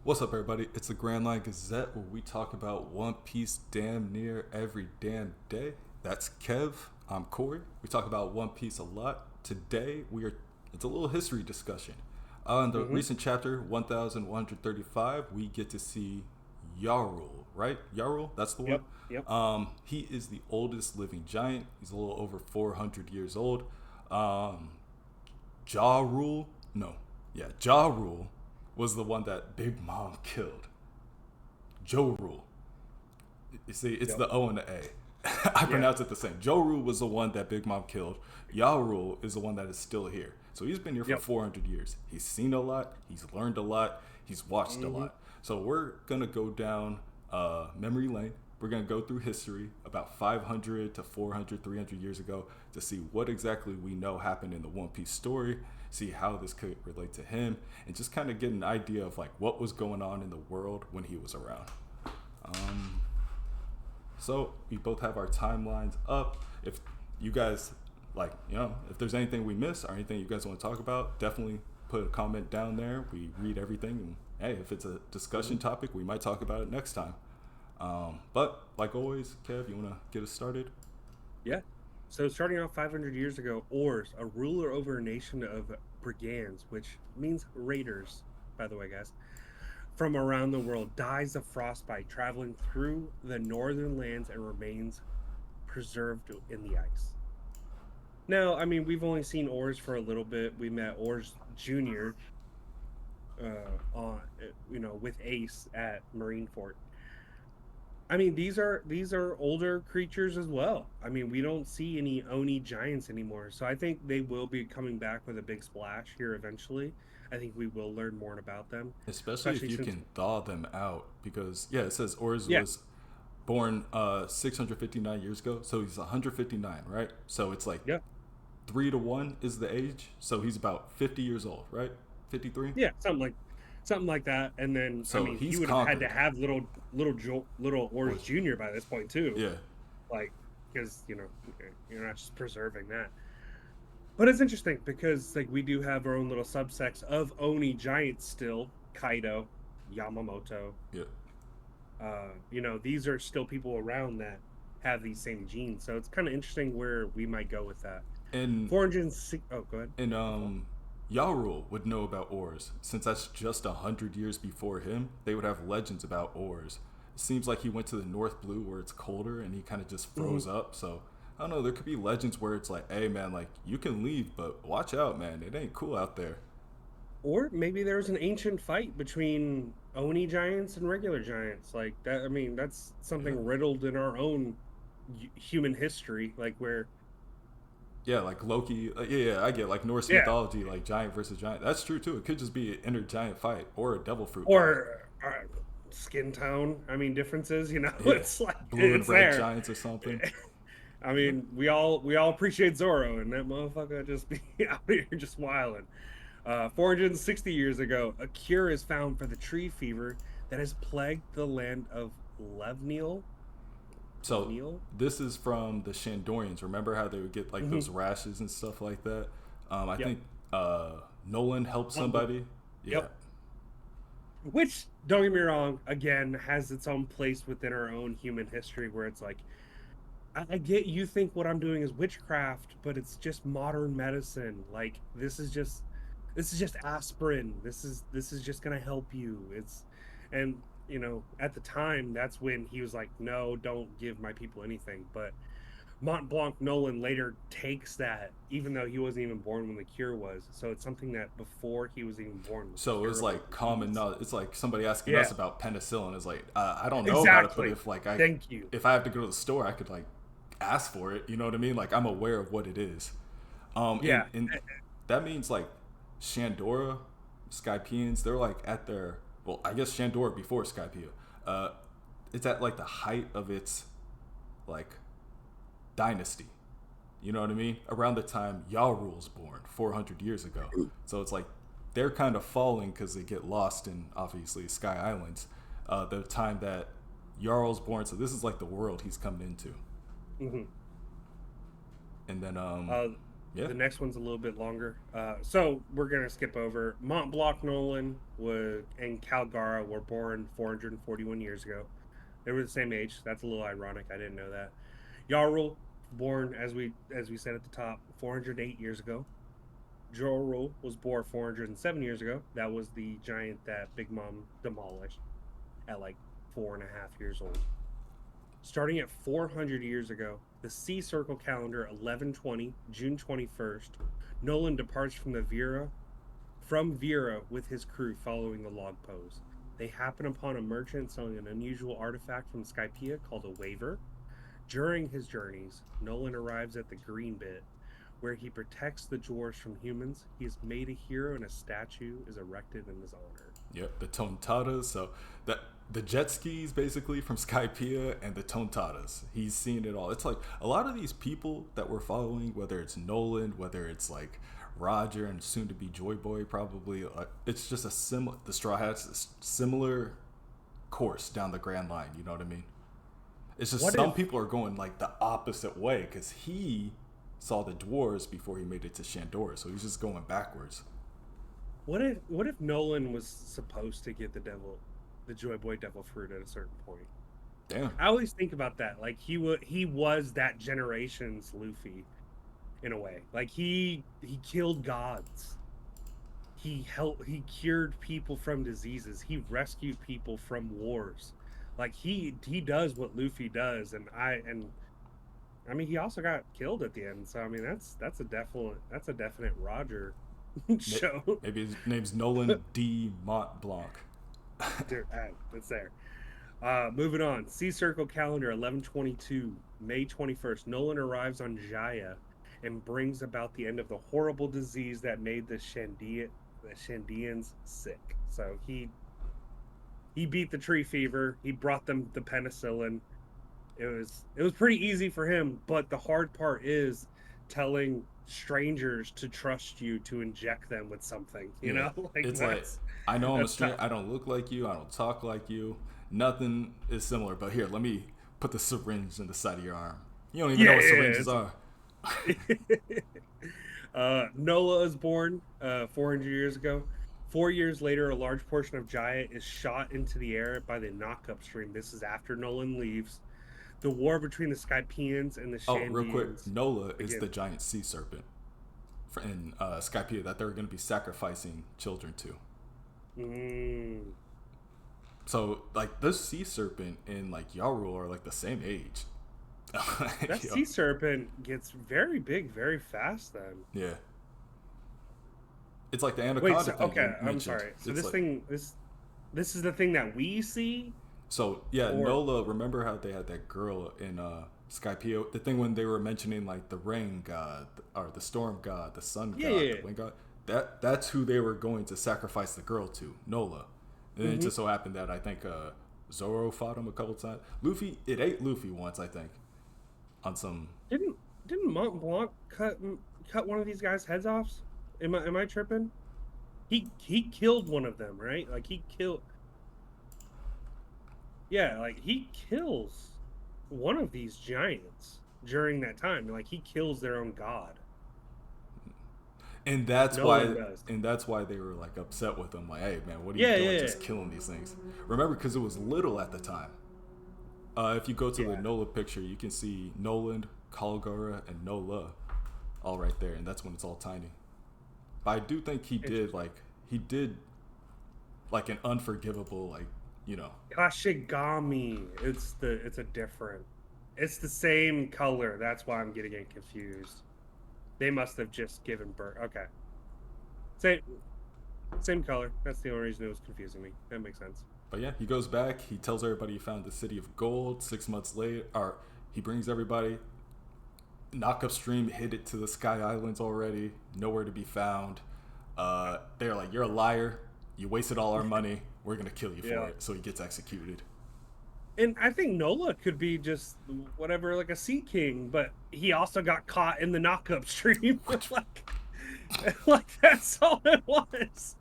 What's up, everybody? It's the Grand Line Gazette where we talk about One Piece damn near every damn day. That's Kev. I'm Corey. We talk about One Piece a lot. Today, it's a little history discussion. In the hmm recent chapter 1135, we get to see Yarul, right? Yarul, that's the one. Yep. Yep. He is the oldest living giant. He's a little over 400 years old. Um, Ja Rule, no, yeah, Ja Rule was the one that Big Mom killed. Joe Rule. You see, it's Yep. the O and the A. I Yeah. pronounce it the same. Joe Rule was the one that Big Mom killed. Ya Rule is the one that is still here. So he's been here for Yep. 400 years. He's seen a lot. He's learned a lot. He's watched a hmm lot. So we're going to go down memory lane. We're going to go through history about 500 to 400, 300 years ago to see what exactly we know happened in the One Piece story, see how this could relate to him, and just kind of get an idea of like what was going on in the world when he was around. Um, so we both have our timelines up. If you guys if there's anything we miss or anything you guys want to talk about, definitely put a comment down there. We read everything, and hey, if it's a discussion topic, we might talk about it next time. But like always, Kev, you want to get us started? Yeah. So starting off 500 years ago, Ors, a ruler over a nation of brigands, which means raiders, by the way, guys, from around the world, dies of frostbite, traveling through the northern lands and remains preserved in the ice. Now, I mean, we've only seen Ors for a little bit. We met Ors Jr. With Ace at Marineford. I mean, these are older creatures as well. I mean, we don't see any Oni giants anymore. So I think they will be coming back with a big splash here eventually. I think we will learn more about them, Especially if especially you since can thaw them out, because yeah, it says Orz yeah, was born 659 years ago, so he's 159, right? So it's like yeah, 3 to 1 is the age, so he's about 50 years old, right? 53. yeah, something like that. And then I So mean, he he's would have had to conquered. have little Or Ors Jr. by this point too, yeah, like because you're not just preserving that. But it's interesting because like we do have our own little subsects of Oni giants still, Kaido, Yamamoto. yeah. These are still people around that have these same genes. So it's kind of interesting where we might go with that. And 406. Oh, go ahead. and My fault. Yarul would know about ores, since that's just 100 years before him. They would have legends about ores. It seems like he went to the North Blue where it's colder and he kind of just hmm froze up. So I don't know. There could be legends where it's like, hey man, like you can leave, but watch out, man. It ain't cool out there. Or maybe there was an ancient fight between Oni giants and regular giants. Like that. I mean, that's Yeah. something riddled in our own human history. Like where, Yeah, like Loki. Yeah, I get like Norse yeah, mythology, like giant versus giant. That's true too. It could just be an inner giant fight or a devil fruit fight. or skin tone. I mean, differences. Yeah, It's like blue and it's red there. giants or something. I Yeah. mean, we all appreciate Zorro, and that motherfucker just be out here just wilding. 460 years ago, a cure is found for the tree fever that has plagued the land of Levneal. So Levneal. this is from the Shandorians. Remember how they would get like hmm those rashes and stuff like that? I Yep. think Nolan helped somebody. Yeah, Yep. Which, don't get me wrong, again has its own place within our own human history, where it's like, I get you think what I'm doing is witchcraft, but it's just modern medicine. Like this is just aspirin. This is just gonna help you. And at the time, that's when he was like, no, don't give my people anything. But Mont Blanc Nolan later takes that, even though he wasn't even born when the cure was. So it's something that before he was even born was so it's curable like common disease. knowledge. It's like somebody asking Yeah, us about penicillin. It's like I don't know about it, but exactly. Thank you. if I have to go to the store, I could like ask for it. You know what I mean? Like I'm aware of what it is. Yeah. And that means like Shandora, Skypeans, they're like at their, well, I guess Shandora before Skypea. Uh, it's at like the height of its like dynasty. You know what I mean? Around the time Yarul's born, 400 years ago. So it's like they're kind of falling because they get lost in obviously Sky Islands. The time that Jarl's born, so this is like the world he's coming into. hmm And then Uh, Yeah. The next one's a little bit longer. So we're gonna skip over Mont Blanc Nolan was and Calgara were born 441 years ago. They were the same age. That's a little ironic. I didn't know that. Yarl, born as we said at the top, 408 years ago. Jorul was born 407 years ago. That was the giant that Big Mom demolished at like 4.5 years old. Starting at 400 years ago, the Sea Circle calendar 1120, June 21st, Nolan departs from Vera with his crew following the log pose. They happen upon a merchant selling an unusual artifact from Skypea called a waver. During his journeys, Nolan arrives at the Green Bit, where he protects the dwarves from humans. He is made a hero and a statue is erected in his honor. Yep, the Tontadas. So that the jet skis basically from Skypea and the Tontadas. He's seen it all. It's like a lot of these people that we're following, whether it's Nolan, whether it's like Roger and soon to be Joy Boy, probably. It's just the Straw Hats, similar course down the Grand Line. You know what I mean? It's just some people are going like the opposite way because he saw the dwarves before he made it to Shandor, so he's just going backwards. What if Nolan was supposed to get the Joy Boy Devil fruit at a certain point? Damn. I always think about that. Like he was that generation's Luffy in a way. Like he killed gods. He cured people from diseases. He rescued people from wars. Like he does what Luffy does, and I mean he also got killed at the end. So I mean that's a definite Roger show. Maybe his name's Nolan D. Mont Blanc. Dude, it's there. Moving on. Sea Circle calendar 1122, May 21st. Nolan arrives on Jaya and brings about the end of the horrible disease that made the Shandians sick. So he beat the tree fever. He brought them the penicillin. It was pretty easy for him, but the hard part is telling strangers to trust you to inject them with something. You know, like it's like I know I'm a stranger. I don't look like you. I don't talk like you. Nothing is similar. But here, let me put the syringe in the side of your arm. You don't even know what syringes are. Nola is born 400 years ago. 4 years later, a large portion of Jaya is shot into the air by the knock-up stream. This is after Nolan leaves. The war between the Skypeans and the Shandians. Oh, real quick, Nola is the giant sea serpent in Skypea that they're going to be sacrificing children to. So, like, this sea serpent and, like, Yarul are, like, the same age. That sea serpent gets very big very fast then. Yeah. It's like the anaconda. Wait, okay, I'm sorry. So this is the thing that we see? So, yeah, Nola, remember how they had that girl in Skypea? The thing when they were mentioning, like, the rain god, or the storm god, the sun god, the wind god? That's who they were going to sacrifice the girl to, Nola. And it just so happened that I think Zoro fought him a couple times. It ate Luffy once, I think, on some... Didn't Mont Blanc cut one of these guys' heads off? Am I tripping? He killed one of them, right? Like he killed... Yeah, like he kills one of these giants during that time. Like he kills their own god. And that's why they were like upset with him. Like, hey man, what are you doing just killing these things? Remember, because it was little at the time. If you go to the Nola picture, you can see Nolan, Kalgara, and Nola all right there, and that's when it's all tiny. But I do think he did like an unforgivable, like, you know. Kashigami. It's the same color. That's why I'm getting it confused. They must have just given birth. Okay. Same color. That's the only reason it was confusing me. That makes sense. But yeah, he goes back. He tells everybody he found the city of gold. 6 months later, or he brings everybody. Knock upstream, hit it to the Sky Islands already. Nowhere to be found. They're like, you're a liar. You wasted all our money. We're going to kill you for it. So he gets executed. And I think Nola could be just whatever, like a sea king, but he also got caught in the knock-up stream. like that's all it was.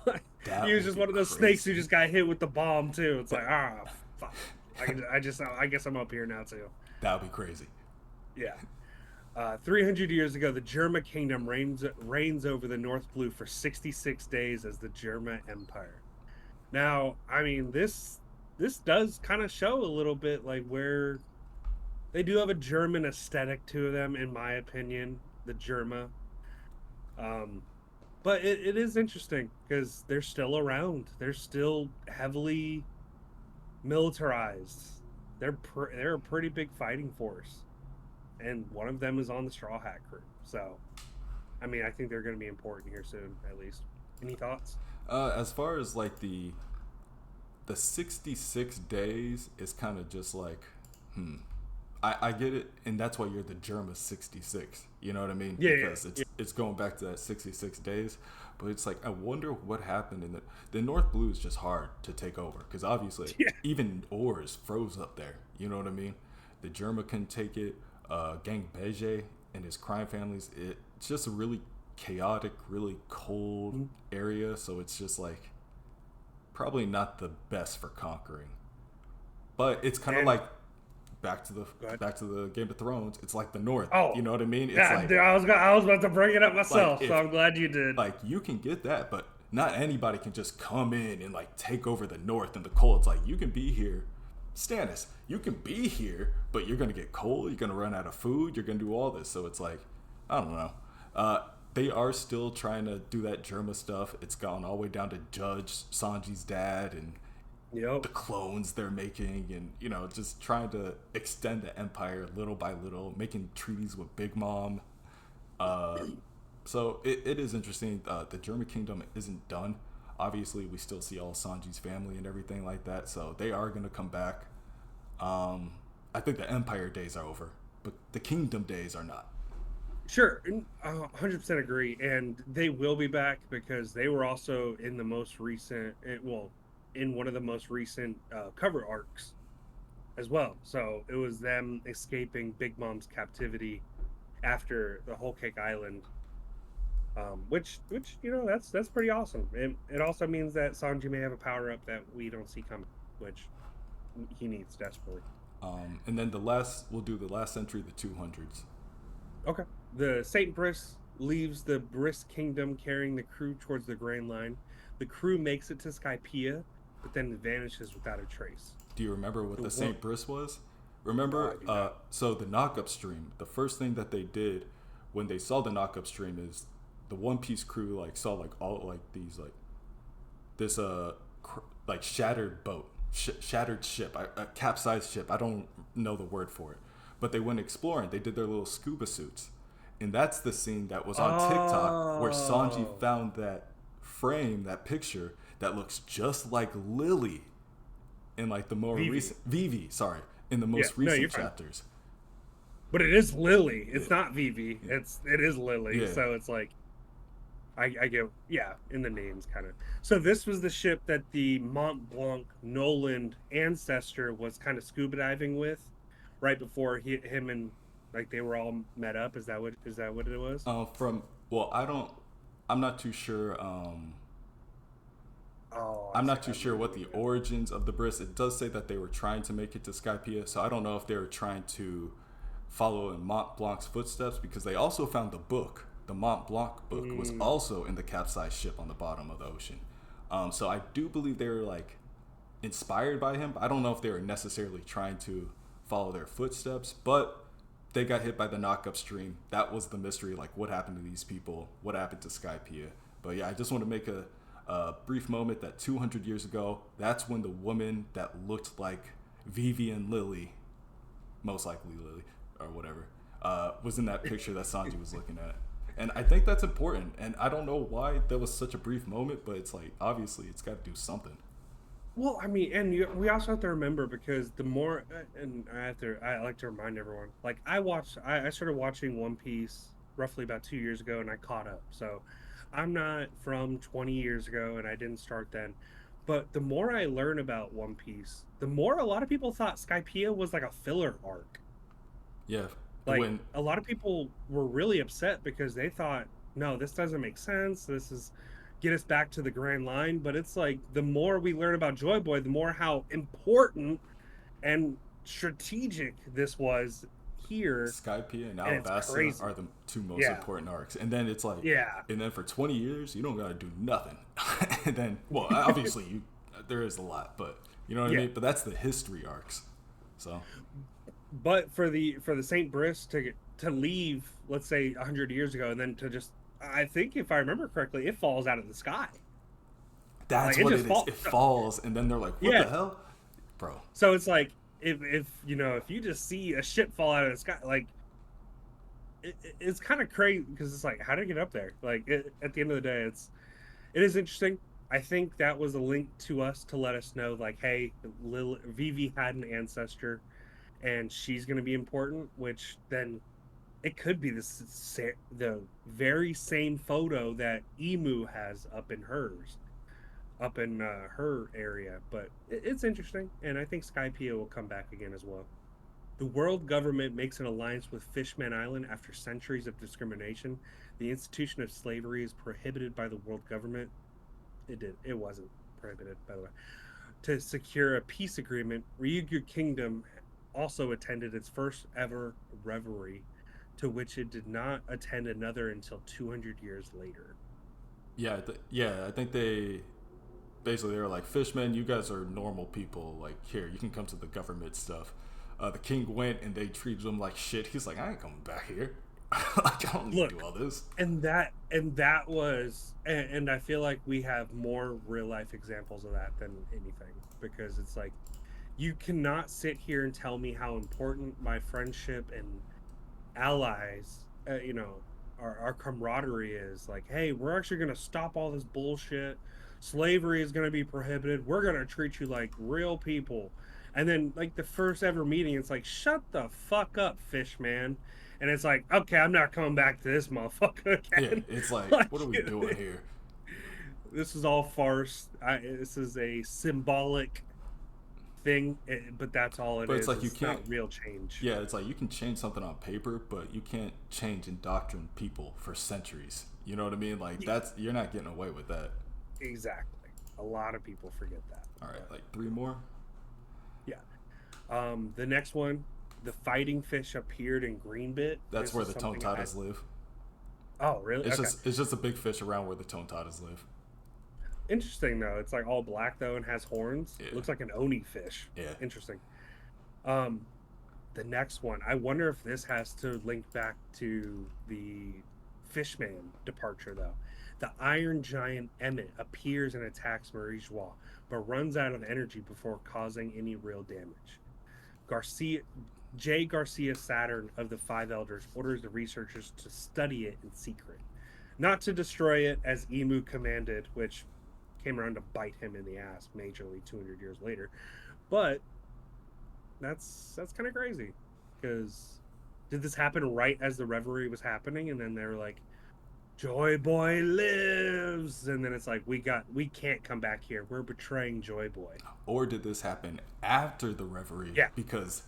Like, he was just one of those snakes who just got hit with the bomb too. It's like, fuck. I guess I'm up here now too. That would be crazy. Yeah. 300 years ago, the Germa Kingdom reigns over the North Blue for 66 days as the Germa Empire. Now, I mean, this does kind of show a little bit like where they do have a German aesthetic to them, in my opinion, the Germa. Um, but it is interesting because they're still around. They're still heavily militarized. They're a pretty big fighting force, and one of them is on the Straw Hat crew. So, I mean, I think they're going to be important here soon, at least. Any thoughts? As far as like the 66 days is kind of just like, hmm. I get it, and that's why you're the Germa 66. You know what I mean? Yeah, Because yeah, it's going back to that 66 days. But it's like I wonder what happened in the North Blue is just hard to take over because obviously yeah. even ores froze up there. You know what I mean? The Germa can take it. Gang Beige and his crime families. It's just a really chaotic, really cold Mhm. area. So it's just like probably not the best for conquering. But it's kind of And like back to the go ahead. back to the Game of Thrones. It's like the North. Oh, You know what I mean? It's yeah. I was about to bring it up like myself, so if I'm glad you did. like you can get that, but not anybody can just come in and like take over the North and the cold. It's like you can be here, Stannis. You can be here, but you're gonna get cold. You're gonna run out of food. You're gonna do all this. So it's like I don't know. They are still trying to do that Germa stuff. It's gone all the way down to Judge Sanji's dad and Yep. the clones they're making, and just trying to extend the empire little by little, making treaties with Big Mom. So it is interesting. The German kingdom isn't done. Obviously, we still see all Sanji's family and everything like that, so they are going to come back. I think the empire days are over, but the kingdom days are not. Sure, 100% agree, and they will be back because they were also in the most recent, well, in one of the most recent cover arcs as well. So it was them escaping Big Mom's captivity after the Whole Cake Island, which that's pretty awesome. It also means that Sanji may have a power up that we don't see coming, which he needs desperately. And then we'll do the last century, the 200s. Okay. The Saint Brice leaves the Brice Kingdom carrying the crew towards the Grand Line. The crew makes it to Skypiea, but then vanishes without a trace. Do you remember what The the one, St. Brice was? no, I Remember, do not. so the knockup stream, the first thing that they did when they saw the knockup stream is the One Piece crew like saw like all like these like this like shattered boat, shattered ship, a capsized ship. I don't know the word for it, but they went exploring. They did their little scuba suits, and that's the scene that was on TikTok where Sanji Oh, found that frame, that picture that looks just like Lily in like the more Vivi. recent Vivi, sorry, in the Yeah, most no, recent you're fine. chapters. But it is Lily. Yeah, It's not Vivi. yeah, It is Lily. yeah. So it's like I get, yeah, in the names kind of. So this was the ship that the Mont Blanc Noland ancestor was kind of scuba diving with, right before him and like they were all met up. Is that what it was? From well, I'm not too sure. Oh, I'm not I too sure remember what what the you meant. origins of the Briss. It does say that they were trying to make it to Skypiea, so I don't know if they were trying to follow in Mont Blanc's footsteps because they also found the book. The Mont Blanc book was Mm, also in the capsized ship on the bottom of the ocean. So I do believe they were like inspired by him. I don't know if they were necessarily trying to follow their footsteps, but they got hit by the knockup stream. That was the mystery. Like, what happened to these people? What happened to Skypiea? But yeah, I just want to make a brief moment that 200 years ago, that's when the woman that looked like Vivian Lily, most likely Lily or whatever, was in that picture that Sanji was looking at. And I think that's important. And I don't know why that was such a brief moment, but it's like obviously it's got to do something. well, I mean, and we also have to remember because the more, and I like to remind everyone, like I started watching One Piece roughly about 2 years ago, and I caught up. So I'm not from 20 years ago, and I didn't start then. But the more I learn about One Piece, the more a lot of people thought Skypiea was like a filler arc. Yeah, Like when a lot of people were really upset because they thought, no, this doesn't make sense. This is get us back to the Grand Line. But it's like the more we learn about Joy Boy, the more how important and strategic this was. here, Skypiea and and it's Alabasta crazy. are the two most Yeah, important arcs, and then it's like, yeah, and then for 20 years you don't gotta do nothing, and then well obviously you there is a lot, but you know what I yeah. mean. But that's the history arcs, so But for the Saint Brice to leave, let's say 100 years ago, and then to just, I think if I remember correctly, it falls out of the sky. that's Like it what just it is. falls. It falls, and then they're like, what Yeah. the hell, bro? So it's like if if you just see a ship fall out of the sky, like it's kind of crazy because it's like, how did it get up there? Like at the end of the day, it is interesting. I think that was a link to us to let us know, like, hey, Vivi had an ancestor, and she's going to be important. Which then it could be the very same photo that Emu has up in hers, up in her area. But it's interesting, and I think Skypiea will come back again as well. The world government makes an alliance with Fishman Island after centuries of discrimination. The institution of slavery is prohibited by the world government. It wasn't prohibited, by the way. To secure a peace agreement, Ryukyu Kingdom also attended its first ever revelry, to which it did not attend another until 200 years later. Yeah, yeah. I think they basically they were like, fishmen, you guys are normal people. Like, here, you can come to the government stuff. The king went and they treated him like shit. He's like, I ain't coming back here. Like, I don't need to do Look, all this. and that was, and I feel like we have more real life examples of that than anything, because it's like, you cannot sit here and tell me how important my friendship and allies, our camaraderie is. Like, hey, we're actually going to stop all this bullshit. Slavery is going to be prohibited. We're going to treat you like real people. And then, like, the first ever meeting, it's like, shut the fuck up, fish man. And it's like, okay, I'm not coming back to this motherfucker Yeah, again. it's like, Like, what are we doing here? this is all farce. This is a symbolic thing, but that's all it But it's is. like you It's can't. not real change. Yeah, it's like you can change something on paper, but you can't change and doctrine people for centuries. You know what I mean? Like that's you're not getting away with that. Exactly. A lot of people forget that. All right, But like three more. yeah. The next one, the fighting fish appeared in Greenbit. That's This where is the something I. Tontatas live. Oh, really? Okay. It's just a big fish around where the Tontatas live. Interesting though. It's like all black though and has horns. Yeah, Looks like an oni fish. yeah. Interesting. Um, the next one, I wonder if this has to link back to the Fishman departure though. The Iron Giant Emmet appears and attacks Marijois, but runs out of energy before causing any real damage. Garcia J. Garcia Saturn of the Five Elders orders the researchers to study it in secret, not to destroy it as Emu commanded, which came around to bite him in the ass majorly 200 years later. But that's kind of crazy, because did this happen right as the revelry was happening, and then they were like, Joy Boy lives, and then it's like, we can't come back here, we're betraying Joy Boy. Or did this happen after the reverie? Yeah. Because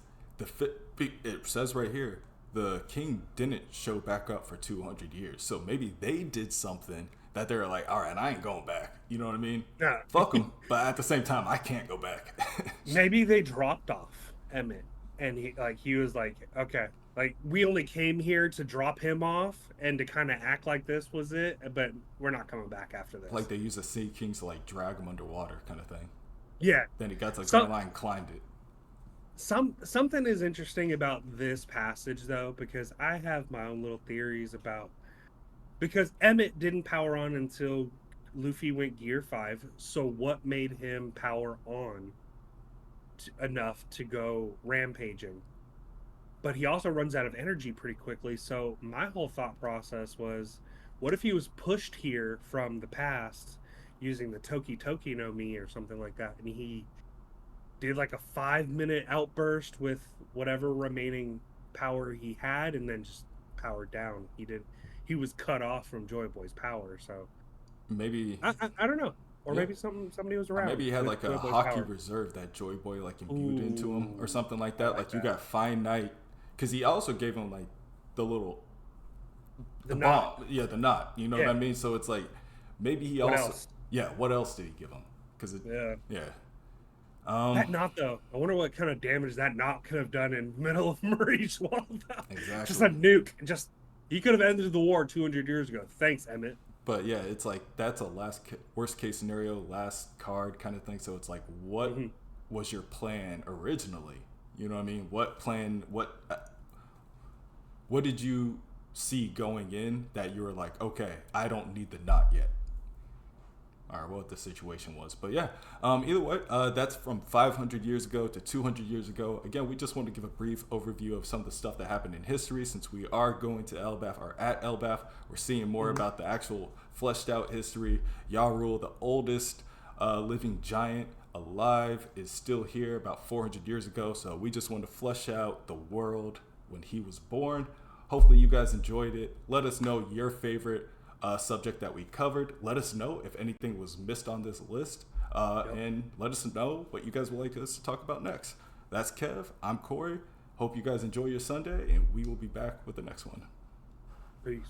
it says right here the king didn't show back up for 200 years, so maybe they did something that they're like, all right, I ain't going back. You know what I mean? Nah. Fuck them. But at the same time, I can't go back. Maybe they dropped off Emmett, and he was like, okay, like, we only came here to drop him off and to kind of act like this was it, but we're not coming back after this. Like they use the sea kings to like drag him underwater, kind of thing. Yeah. Then he got to the So- green line and climbed it. Something is interesting about this passage though, because I have my own little theories about, because Emmett didn't power on until Luffy went Gear 5, so what made him power on enough to go rampaging? But he also runs out of energy pretty quickly, so my whole thought process was, what if he was pushed here from the past using the Toki Toki no Mi or something like that, and he did like a 5-minute outburst with whatever remaining power he had, and then just powered down. He was cut off from Joy Boy's power, so Maybe I don't know. Or Yeah. maybe somebody was around. maybe he had with like a Joy Boy's hockey power. reserve that Joy Boy like imbued into him or something like that. I like You that. got finite, because he also gave him like the little The knot. bomb. Yeah, the knot. You know Yeah. what I mean? So it's like maybe he What also else? yeah. What else did he give him? Because Yeah. yeah. Um, That knot, though, I wonder what kind of damage that knot could have done in middle of Murray Swamp. Just a exactly. nuke. Just he could have ended the war 200 years ago. Thanks, Emmett. But yeah, it's like that's a worst case scenario, last card kind of thing. So it's like, what Hmm. was your plan originally? You know what I mean? What plan? What did you see going in that you were like, okay, I don't need the knot yet? Or what the situation was. But yeah, either way, that's from 500 years ago to 200 years ago. Again, we just want to give a brief overview of some of the stuff that happened in history since we are going to Elbaf or at Elbaf. We're seeing more Hmm. about the actual fleshed out history. Yarul, the oldest living giant alive, is still here about 400 years ago. So we just want to flesh out the world when he was born. Hopefully, you guys enjoyed it. Let us know your favorite subject that we covered. Let us know if anything was missed on this list, Yep. and let us know what you guys would like us to talk about next. That's Kev. I'm Corey. Hope you guys enjoy your Sunday, and we will be back with the next one. Peace.